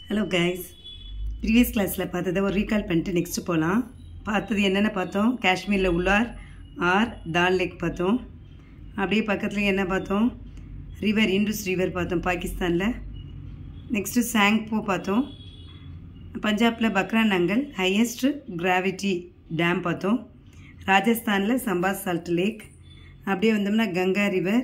Hello guys, previous class la paathatha or recall pannittu next polam. Paathathu enna paathom? Kashmir la Ullar or Dal Lake paathom. Abdiye pakkathula enna paathom? River Indus River paathom Pakistan la. Next Sangpo paathom. Punjab la Bakra Nangal highest gravity dam paathom. Rajasthan la Samba Salt Lake. Abdiye vandamna Ganga River.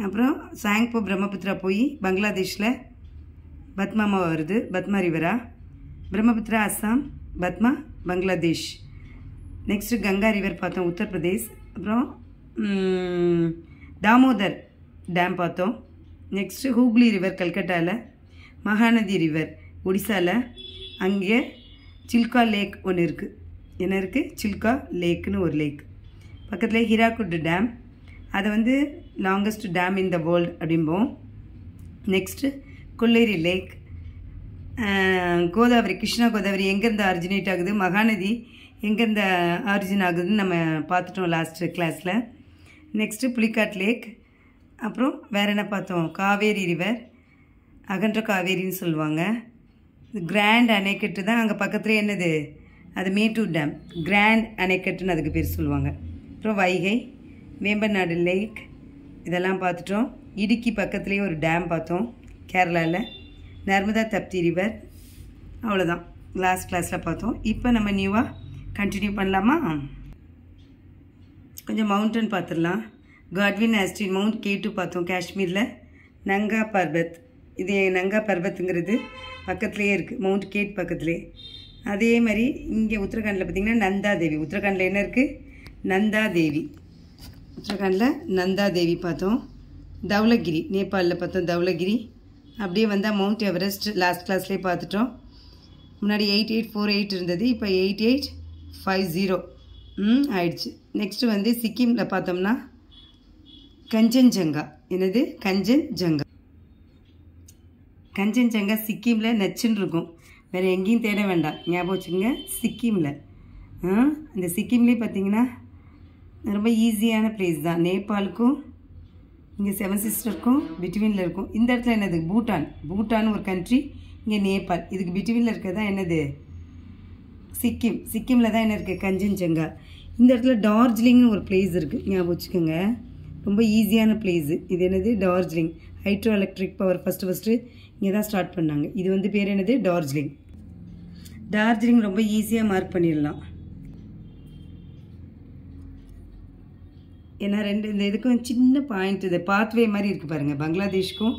அப்புறம் சாங்போ பிரம்மபுத்திரா போய் பங்களாதேஷில் பத்மாமா வருது. பத்மா ரிவரா Brahmaputra Assam, Padma Bangladesh. Next Ganga river பார்த்தோம் உத்தரப்பிரதேஷ். அப்புறம் Damodar dam பார்த்தோம். Next Hooghly river கல்கட்டாவில், மகாநதி ரிவர் ஒடிசாவில். அங்கே சில்கா லேக் ஒன்று இருக்குது. என்ன இருக்குது? சில்கா லேக்குன்னு ஒரு லேக். பக்கத்தில் ஹிராக்குட் டேம், அதை வந்து longest dam in the world அப்படிம்போம். Next Kolleru lake. கோதாவரி, கிருஷ்ணா கோதாவரி எங்கேருந்து ஆரிஜினேட் ஆகுது, மகாநதி எங்கேருந்து ஆரிஜின் ஆகுதுன்னு நம்ம பார்த்துட்டோம் லாஸ்ட்டு கிளாஸில். நெக்ஸ்ட்டு புலிக்காட் லேக். அப்புறம் வேறு என்ன பார்த்தோம்? காவேரி ரிவர், அகன்ற காவேரின்னு சொல்லுவாங்க. கிராண்ட் அணைக்கட்டு தான் அங்கே பக்கத்துலேயே. என்னது அது? மேட்டூர் டேம். கிராண்ட் அணைக்கட்டுன்னு அதுக்கு பேர் சொல்லுவாங்க. அப்புறம் வைகை, வேம்பநாடு லேக் இதெல்லாம் பார்த்துட்டோம். இடுக்கி பக்கத்துலேயே ஒரு டேம் பார்த்தோம் கேரளாவில். நர்மதா தப்தி ரிவர். அவ்வளோதான் லாஸ்ட் கிளாஸில் பார்த்தோம். இப்போ நம்ம நியூவாக கண்டினியூ பண்ணலாமா? கொஞ்சம் மவுண்டன் பார்த்துடலாம். காட்வின் ஆஸ்டின் மவுண்ட் K2 பார்த்தோம் காஷ்மீரில். நங்கா பர்பத், இது நங்கா பர்பத்துங்கிறது பக்கத்துலேயே இருக்குது, மவுண்ட் K2 பக்கத்துலேயே. அதே மாதிரி இங்கே உத்தரகாண்டில் பார்த்திங்கன்னா நந்தா தேவி. உத்தரகாண்டில் என்ன இருக்குது? நந்தா தேவி. உத்தரகாண்டில் நந்தா தேவி பார்த்தோம். தௌலகிரி நேபாளில் பார்த்தோம், தௌலகிரி. அப்படியே வந்தால் மவுண்ட் எவரெஸ்ட் லாஸ்ட் கிளாஸ்லேயே பார்த்துட்டோம். முன்னாடி 8848 இருந்தது, இப்போ 8850 ஆயிடுச்சு. நெக்ஸ்ட்டு வந்து சிக்கிமில் பார்த்தோம்னா கஞ்சன்ஜங்கா. என்னது? கஞ்சன்ஜங்கா. கஞ்சன்ஜங்கா சிக்கிமில் நச்சுன்னு இருக்கும், வேறு எங்கேயும் தேட வேண்டாம், ஞாபகம் வச்சுக்கோங்க. சிக்கிமில் இந்த சிக்கிம்லேயே பார்த்தீங்கன்னா ரொம்ப ஈஸியான பிளேஸ் தான். நேபாளுக்கும் இங்கே 7 சிஸ்டருக்கும் பிட்வீனில் இருக்கும். இந்த இடத்துல என்னது? பூட்டான். பூட்டான் ஒரு கண்ட்ரி, இங்கே நேபாள். இதுக்கு பிட்வீனில் இருக்கிறது தான் என்னது? சிக்கிம். சிக்கிமில் தான் என்ன இருக்குது? கஞ்சன்ஜங்கா. இந்த இடத்துல டார்ஜிலிங்னு ஒரு பிளேஸ் இருக்குது, ஞாபகம் வச்சுக்கோங்க. ரொம்ப ஈஸியான பிளேஸு இது. என்னது? Darjeeling. Hydro electric power first இங்கே தான் ஸ்டார்ட் பண்ணாங்க. இது வந்து பேர் என்னது? டார்ஜிலிங். டார்ஜிலிங் ரொம்ப ஈஸியாக மார்க் பண்ணிடலாம். ஏன்னா இந்த இதுக்கும் சின்ன பாயிண்ட், இது பாத்வே மாதிரி இருக்குது பாருங்கள். பங்களாதேஷ்க்கும்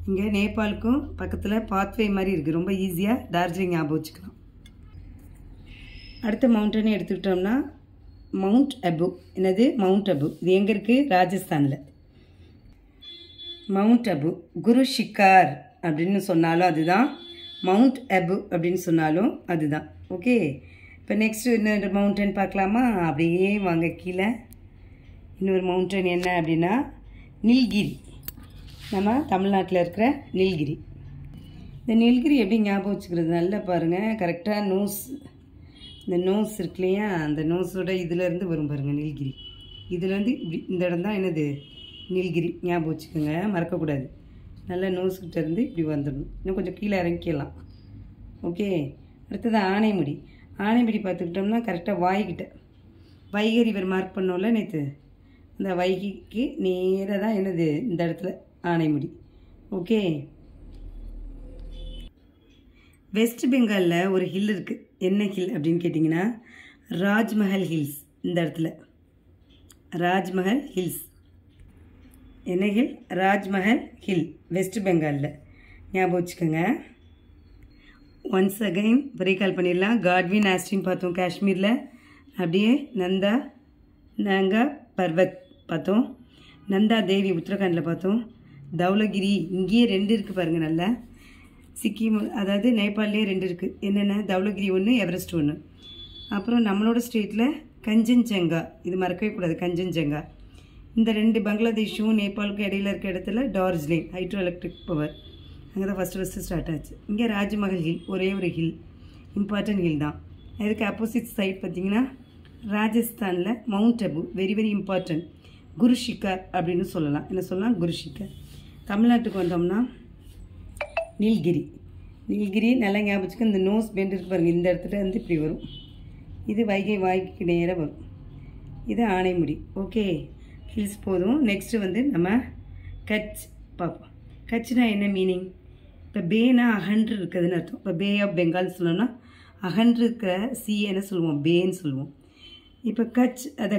இங்கே நேபாளுக்கும் பக்கத்தில் பாத்வே மாதிரி இருக்குது. ரொம்ப ஈஸியாக டார்ஜிலிங் ஞாபகம் வச்சுக்கலாம். அடுத்த மவுண்டனை எடுத்துக்கிட்டோம்னா மவுண்ட் அபு. என்னது? மவுண்ட் அபு. இது எங்கே இருக்குது? ராஜஸ்தானில். மவுண்ட் அபு. குரு ஷிக்கார் அப்படின்னு சொன்னாலும் அதுதான், மவுண்ட் அபு அப்படின்னு சொன்னாலும் அதுதான். ஓகே, இப்போ நெக்ஸ்ட்டு இன்னொரு மவுண்டன் பார்க்கலாமா? அப்படியே வாங்க கீழே. இன்னொரு மவுண்டன் என்ன அப்படின்னா நீல்கிரி. நம்ம தமிழ்நாட்டில் இருக்கிற நீல்கிரி. இந்த நீல்கிரி எப்படி ஞாபகம் வச்சுக்கிறது? நல்லா பாருங்கள், கரெக்டாக நோஸ், இந்த நோஸ் இருக்கு இல்லையா, அந்த நோஸோட இதிலேருந்து வரும் பாருங்கள் நீல்கிரி. இதுலேருந்து இப்படி இந்த இடம் தான் என்னது? நீல்கிரி. ஞாபகம் வச்சுக்கோங்க, மறக்கக்கூடாது. நல்லா நோஸ்கிட்ட இருந்து இப்படி வந்துடணும். இன்னும் கொஞ்சம் கீழே இறங்கிக்கலாம். ஓகே, அடுத்தது ஆனைமுடி. ஆனைமுடி பார்த்துக்கிட்டோம்னா கரெக்டாக வாய்கிட்ட வைகை ரிவர் மார்க் பண்ணோம்ல நேற்று, அந்த வைகைக்கு நேராக தான் என்னது? இந்த இடத்துல ஆனைமுடி. ஓகே, வெஸ்ட் பெங்காலில் ஒரு ஹில் இருக்குது. என்ன ஹில் அப்படின்னு கேட்டிங்கன்னா ராஜ்மஹல் ஹில்ஸ். இந்த இடத்துல ராஜ்மஹல் ஹில்ஸ். என்ன ஹில்? ராஜ்மஹல் ஹில், வெஸ்ட் பெங்காலில். ஞாபகம் வச்சுக்கோங்க. ஒன்ஸ் அகைன் ரீகால் பண்ணிடலாம். காட்வின் ஆஸ்டின் பார்த்தோம் காஷ்மீரில். அப்படியே நங்கா பர்வத் பார்த்தோம். நந்தா தேவி உத்தரகாண்டில் பார்த்தோம். தௌலகிரி இங்கேயே 2 இருக்குது பாருங்கள். நல்லா சிக்கிம், அதாவது நேபாளிலே 2 இருக்குது. என்னென்ன? தௌலகிரி ஒன்று, எவரெஸ்ட் ஒன்று. அப்புறம் நம்மளோட ஸ்டேட்டில் கஞ்சன்ஜங்கா, இது மறக்கவே கூடாது, கஞ்சன்ஜங்கா. இந்த 2 பங்களாதேஷும் நேபாளுக்கும் இடையில இருக்க இடத்துல டார்ஜிலிங் ஹைட்ரோ எலக்ட்ரிக் பவர், அங்கே தான் ஃபஸ்ட்டு ஸ்டார்ட் ஆச்சு. இங்கே ராஜ்மஹல் ஹில், ஒரே ஒரு ஹில், இம்பார்ட்டன்ட் ஹில் தான். அதுக்கு ஆப்போசிட் சைட் பார்த்திங்கன்னா ராஜஸ்தானில் mount Abu, very very important. Guru Shikhar அப்படின்னு சொல்லலாம். என்ன சொல்லலாம்? குரு ஷிக்கார். தமிழ்நாட்டுக்கு வந்தோம்னா நீல்கிரி. நீலகிரி நல்லா ஞாபகம் வச்சுக்க. இந்த நோஸ் பெண்ட் இருக்கு பாருங்கள், இந்த இடத்துல வந்து இப்படி வரும். இது வைகை வாய்க்கு நேராக வரும். இது ஆனைமுடி. ஓகே, ஹில்ஸ் போதும். நெக்ஸ்ட்டு வந்து நம்ம கட்ச் பார்ப்போம். கட்ச்னா என்ன மீனிங்? இப்போ பேனா அகன்று இருக்குதுன்னு அர்த்தம். இப்போ பே ஆஃப் பெங்கால் சொல்லணும்னா அகன்று இருக்கிற சி என்ன சொல்லுவோம்? பேன்னு சொல்லுவோம். இப்போ கட்ச் அதை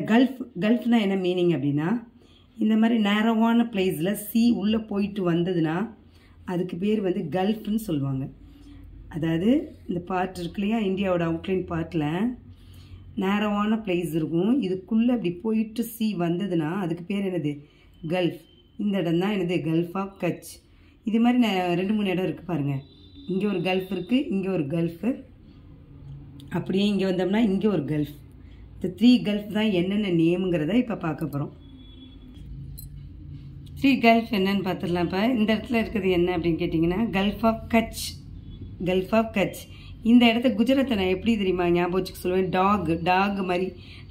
கல்ஃப்னா என்ன மீனிங் அப்படின்னா, இந்த மாதிரி நேரவான பிளேஸில் சி உள்ளே போயிட்டு வந்ததுன்னா அதுக்கு பேர் வந்து கல்ஃப்னு சொல்லுவாங்க. அதாவது இந்த பார்ட் இருக்கு இல்லையா, இந்தியாவோட அவுட்லைன் பார்ட்டில் நேரவான பிளேஸ் இருக்கும். இதுக்குள்ளே அப்படி போயிட்டு சி வந்ததுன்னா அதுக்கு பேர் என்னது? கல்ஃப். இந்த இடம் தான் என்னது? Gulf of Kutch. இது மாதிரி 2-3 இடம் இருக்குது பாருங்கள். இங்கே ஒரு கல்ஃப் இருக்குது, இங்கே ஒரு கல்ஃபு, அப்படியே இங்கே வந்தோம்னா இங்கே ஒரு கல்ஃப். இந்த 3 கல்ஃப் தான் என்னென்ன நேமுங்கிறத இப்போ பார்க்க போகிறோம். 3 கல்ஃப் என்னன்னு பார்த்துடலாம். இப்போ இந்த இடத்துல இருக்கிறது என்ன அப்படின்னு கேட்டிங்கன்னா Gulf of Kutch. Gulf of Kutch. இந்த இடத்த குஜராத்தை நான் எப்படி தெரியுமா ஞாபகம் வச்சுக்க சொல்லுவேன்? டாக் மாதிரி,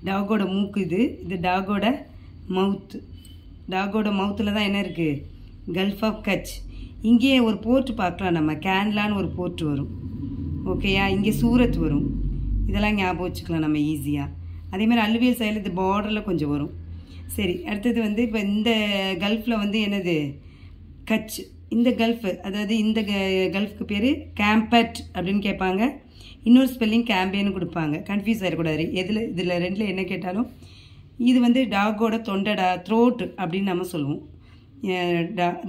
டாகோட மூக்கு இது, இது டாகோட மவுத்து. டாகோட மவுத்தில் தான் என்ன இருக்குது? Gulf of Kutch. இங்கேயே ஒரு போர்ட்டு பார்க்கலாம் நம்ம, கேன்லான்னு ஒரு போர்ட்டு வரும். ஓகேயா? இங்கே சூரத் வரும். இதெல்லாம் ஞாபகம் வச்சுக்கலாம் நம்ம ஈஸியாக. அதேமாதிரி அல்லுவியல் சைடில் இது பார்டரில் கொஞ்சம் வரும். சரி, அடுத்தது வந்து இப்போ இந்த கல்ஃபில் வந்து என்னது? கட்ச். இந்த கல்ஃபு, அதாவது இந்த கல்ஃப்க்கு பேர் கேம்பட் அப்படின்னு கேட்பாங்க. இன்னொரு ஸ்பெல்லிங் கேம்பேன்னு கொடுப்பாங்க. கன்ஃபியூஸ் ஆகிடக்கூடாது. இதில் 2ல் என்ன கேட்டாலும் இது வந்து டாகோட தொண்டடா, த்ரோட் அப்படின்னு நம்ம சொல்லுவோம்.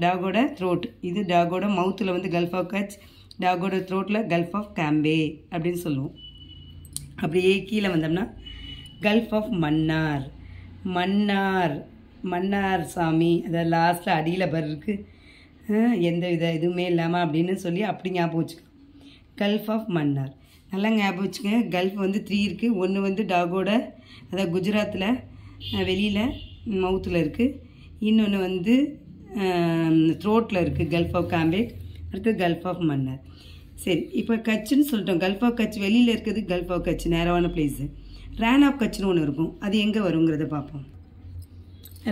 டாகோட த்ரோட். இது டாகோட மவுத்தில் வந்து கல்ஃப் ஆஃப் கட்ச், டாகோட த்ரோட்டில் கல்ஃப் ஆஃப் கேம்பே அப்படின்னு சொல்லுவோம். அப்படியே கீழே வந்தோம்னா கல்ஃப் ஆஃப் மன்னார். மன்னார் சாமி, அதாவது லாஸ்ட்டில் அடியில் பர் இருக்குது, எந்த வித இதுவுமே இல்லாமல் அப்படின்னு சொல்லி அப்படி ஞாபகம் வச்சுக்கலாம். கல்ஃப் ஆஃப் மன்னார் நல்லா ஞாபகம் வச்சுக்கோங்க. கல்ஃப் வந்து 3 இருக்குது. ஒன்று வந்து டாகோட, அதாவது குஜராத்தில் வெளியில் மவுத்தில் இருக்குது. இன்னொன்று வந்து த்ரோட்டில் இருக்குது, கல்ஃப் ஆஃப் காம்பேக். அடுத்து கல்ஃப் ஆஃப் மன்னார். சரி, இப்போ கட்சுன்னு சொல்லிட்டோம். கல்ஃப் ஆஃப் கட்ச் வெளியில் இருக்குது. கல்ஃப் ஆஃப் கட்ச் நேரவான பிளேஸு. ரேன் ஆஃப் கட்ச்னு ஒன்று இருக்கும். அது எங்கே வருங்கிறத பார்ப்போம்.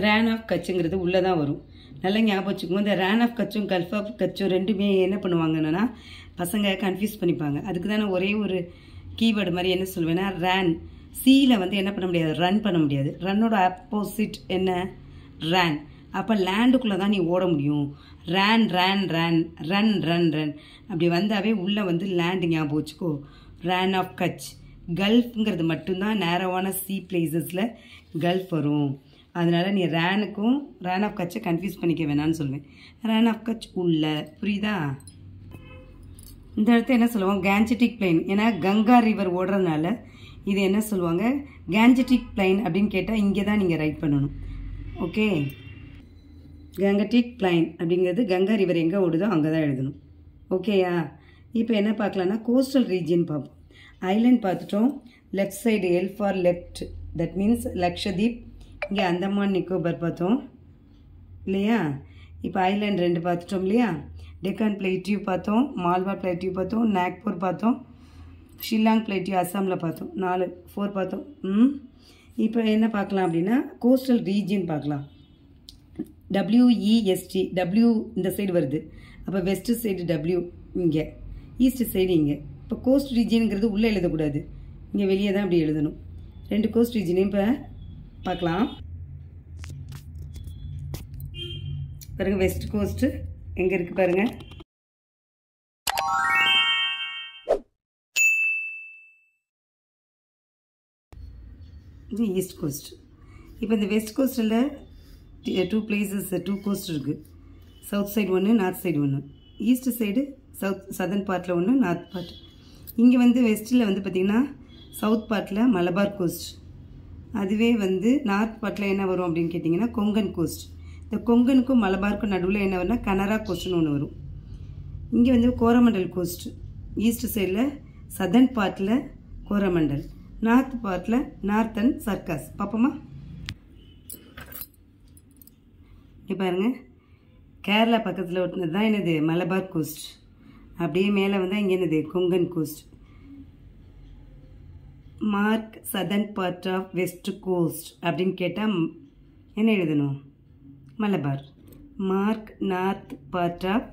ரேன் ஆஃப் கட்சுங்கிறது உள்ளே தான் வரும். நல்லா ஞாபகம் வச்சுக்கோங்க. இந்த ரேன் ஆஃப் கட்சும் கல்ஃப் ஆஃப் கட்சும் ரெண்டுமே என்ன பண்ணுவாங்கன்னா பசங்க கன்ஃபியூஸ் பண்ணிப்பாங்க. அதுக்கு தானே ஒரே ஒரு கீவேர்டு மாதிரி என்ன சொல்லுவேன்னா ரேன். சீல வந்து என்ன பண்ண முடியாது? ரன் பண்ண முடியாது. ரன்னோட ஆப்போசிட் என்ன? ரேன். அப்போ லேண்டுக்குள்ளே தான் நீ ஓட முடியும். ரேன் ரேன் ரேன் ரன் ரன் ரன் அப்படி வந்தாவே உள்ளே வந்து லேண்டு ஞாபகம் வச்சுக்கோ. ரேன் ஆஃப் கட்ச். கல்ஃப்ங்கிறது மட்டும்தான் நேரவான சி பிளேசஸில் கல்ஃப் வரும். அதனால் நீ ரேனுக்கும் ரேன் ஆஃப் கட்சை கன்ஃபியூஸ் பண்ணிக்க வேணான்னு சொல்லுவேன். ரேன் ஆஃப் கட்ச் உள்ள, புரியுதா? இந்த இடத்த என்ன சொல்லுவாங்க? Gangetic plain. ஏன்னா கங்கா ரிவர் ஓடுறதுனால இது என்ன சொல்லுவாங்க? கேஞ்சட்டிக் பிளைன் அப்படின்னு கேட்டால் இங்கே தான் நீங்கள் ரைட் பண்ணணும். ஓகே, கேங்கட்டிக் பிளைன் அப்படிங்கிறது கங்கா ரிவர் எங்கே ஓடுதோ அங்கே தான் எழுதணும். ஓகேயா? இப்போ என்ன பார்க்கலான்னா கோஸ்டல் ரீஜியன் பார்ப்போம். ஐலண்ட் பார்த்துட்டோம். Left side L for left, that means Lakshadweep. இங்கே அந்தமான் நிக்கோபர் பார்த்தோம் இல்லையா? இப்போ ஐலேண்ட் 2 பார்த்துட்டோம் இல்லையா? டெக்கான் பிளேட்டியூ பார்த்தோம், மால்வா பிளேட்டியூ பார்த்தோம், நாக்பூர் பார்த்தோம், ஷில்லாங் பிளேட்டியூ அஸ்ஸாமில் பார்த்தோம். 4 பார்த்தோம். இப்போ என்ன பார்க்கலாம் அப்படின்னா கோஸ்டல் ரீஜியன் பார்க்கலாம். WEST. W இந்த சைடு வருது. அப்போ வெஸ்ட் சைடு W இங்கே, ஈஸ்ட் சைடு இங்கே. இப்போ கோஸ்ட் ரீஜியனுங்கிறது உள்ளே எழுதக்கூடாது, இங்கே வெளியே தான் அப்படி எழுதணும். 2 கோஸ்ட் ரீஜியனையும் இப்போ பார்க்கலாம். பாருங்க, வெஸ்ட் கோஸ்ட்டு எங்கே இருக்குது பாருங்கள். இது ஈஸ்ட் கோஸ்ட். இப்போ இந்த வெஸ்ட் கோஸ்ட்டில் 2 பிளேசஸ், 2 கோஸ்ட் இருக்குது. சவுத் சைடு ஒன்று, நார்த் சைடு ஒன்று. ஈஸ்ட் சைடு சதர்ன் பார்ட்டில் ஒன்று, நார்த் பார்ட். இங்கே வந்து வெஸ்ட்டில் வந்து பார்த்திங்கன்னா சவுத் பார்ட்டில் மலபார் கோஸ்ட். அதுவே வந்து நார்த் பார்ட்டில் என்ன வரும் அப்படின்னு கேட்டிங்கன்னா கொங்கன் கோஸ்ட். இந்த கொங்கனுக்கும் மலபாருக்கும் நடுவில் என்ன வரும்னா கனரா கோஸ்ட்னு ஒன்று வரும். இங்கே வந்து கோரமண்டல் கோஸ்ட். ஈஸ்ட் சைடில் சதர்ன் பார்ட்டில் கோரமண்டல், நார்த் பார்ட்டில் நார்த்தன் சர்க்காஸ். பார்ப்போமா? இங்கே பாருங்கள், கேரளா பக்கத்தில் ஒட்டினது தான் என்னது? மலபார் கோஸ்ட். அப்படியே மேலே வந்தால் இங்கே என்னது? Konkan coast. Mark southern part of west coast அப்படின்னு கேட்டால் என்ன எழுதணும்? Malabar. Mark north part of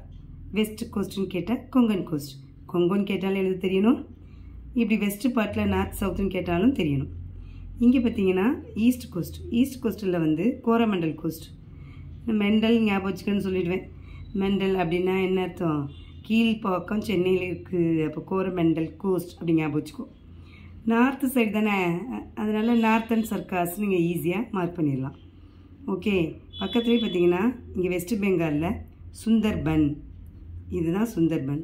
west கோஸ்ட்னு கேட்டால் கொங்கன் கோஸ்ட். கொங்கோன்னு கேட்டாலும் எழுத தெரியணும். இப்படி வெஸ்ட் பார்ட்டில் நார்த் சவுத்துன்னு கேட்டாலும் தெரியணும். இங்கே பார்த்தீங்கன்னா ஈஸ்ட் கோஸ்ட்டில் வந்து கோரமண்டல் கோஸ்ட். மெண்டல் ஞாபகம் வச்சுக்கன்னு சொல்லிடுவேன். மெண்டல் அப்படின்னா என்ன அர்த்தம்? கீழ்ப்பக்கம் சென்னையில் இருக்குது. அப்போ கோரமண்டல் கோஸ்ட் அப்படி ஞாபகம் வச்சுக்கோ. நார்த்து சைடு தானே, அதனால் நார்த்தன் சர்க்காஸ் நீங்கள் ஈஸியாக மார்க் பண்ணிடலாம். ஓகே, பக்கத்துலேயே பார்த்தீங்கன்னா இங்கே வெஸ்ட் பெங்காலில் சுந்தர்பன், இதுதான் சுந்தர்பன்.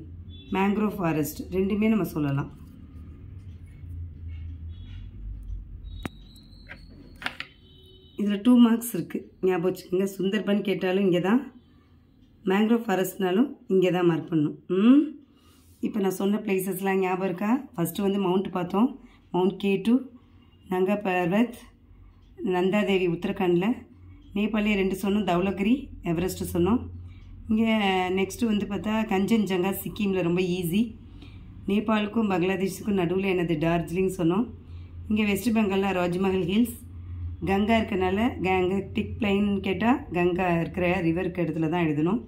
மேங்க்ரோவ் ஃபாரஸ்ட் ரெண்டுமே நம்ம சொல்லலாம். இதில் 2 மார்க்ஸ் இருக்குது, ஞாபகம் வச்சுக்கோங்க. சுந்தர்பன் கேட்டாலும் இங்கே தான், மேங்க்ரோவ் ஃபாரஸ்ட்னாலும் இங்கே தான் மார்க் பண்ணணும். இப்போ நான் சொன்ன பிளேசஸ்லாம் ஞாபகம் இருக்கா? ஃபஸ்ட்டு வந்து மவுண்ட் பார்த்தோம், மவுண்ட் K2, நங்கா பர்வத், நந்தாதேவி உத்தரகாண்டில். நேபாளே 2 சொன்னோம், தௌலகிரி, எவரெஸ்ட்டு சொன்னோம். இங்கே நெக்ஸ்ட்டு வந்து பார்த்தா கஞ்சன்ஜங்கா சிக்கிமில், ரொம்ப ஈஸி. நேபாளுக்கும் பங்களாதேஷுக்கும் நடுவில் என்னது டார்ஜிலிங் சொன்னோம். இங்கே வெஸ்ட் பெங்காலில் ராஜ்மஹல் ஹில்ஸ். கங்கா இருக்கனால கேங்டிக் பிளைன் கேட்டால் கங்கா இருக்கிற ரிவருக்கு இடத்துல தான் எழுதணும்.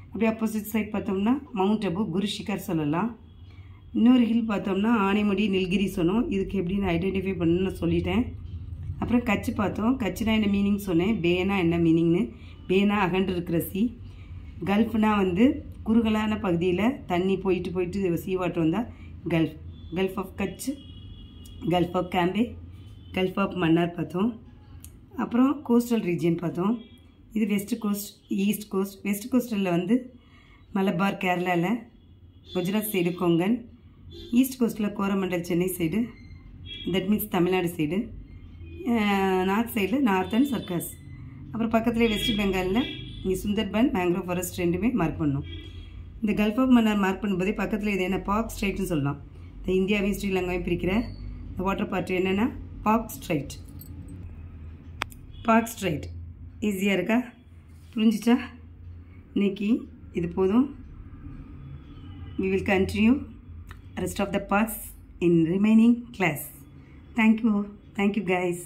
அப்படியே ஆப்போசிட் சைட் பார்த்தோம்னா மவுண்ட் அபு, குரு ஷிகர் சொல்லலாம். இன்னொரு ஹில் பார்த்தோம்னா ஆனைமுடி, நில்கிரி சொன்னோம். இதுக்கு எப்படின்னு ஐடென்டிஃபை பண்ணணும்னு சொல்லிட்டேன். அப்புறம் கட்சி பார்த்தோம். கட்சினா என்ன மீனிங் சொன்னேன். பேனா என்ன மீனிங்னு, பேனா அகன்று இருக்கிற சி. கல்ஃப்னா வந்து குறுகலான பகுதியில் தண்ணி போயிட்டு சீ வாட்டர் வந்தால் gulf. Gulf of Kutch, gulf of Cambay, gulf of Mannar பார்த்தோம். அப்புறம் கோஸ்டல் ரீஜியன் பார்த்தோம். இது west coast, east coast. West கோஸ்டலில் வந்து மலபார் கேரளாவில், குஜராத் சைடு கொங்கன். ஈஸ்ட் கோஸ்ட்டில் Coromandel Chennai side, that means Tamil Nadu side. North சைடில் நார்த்தன் சர்க்காஸ். அப்புறம் பக்கத்துலேயே வெஸ்ட் பெங்காலில் இங்கே சுந்தர்பன், மேங்க்ரோவ் ஃபாரஸ்ட் ரெண்டுமே மார்க் பண்ணணும். இந்த கல்ஃப் ஆஃப் மன்னார் மார்க் பண்ணும்போதே பக்கத்தில் இது என்ன பாக் ஸ்ட்ரைட்னு சொல்லலாம். இந்த இந்தியாவையும் ஸ்ரீலங்காவையும் பிரிக்கிற இந்த வாட்டர் பார்ட் என்னென்னா பாக் ஸ்ட்ரைட். பாக் ஸ்ட்ரைட் ஈஸியாக இருக்கா? புரிஞ்சிச்சா? இன்னைக்கு இது போதும். We will continue rest of the parts in remaining class. Thank you guys.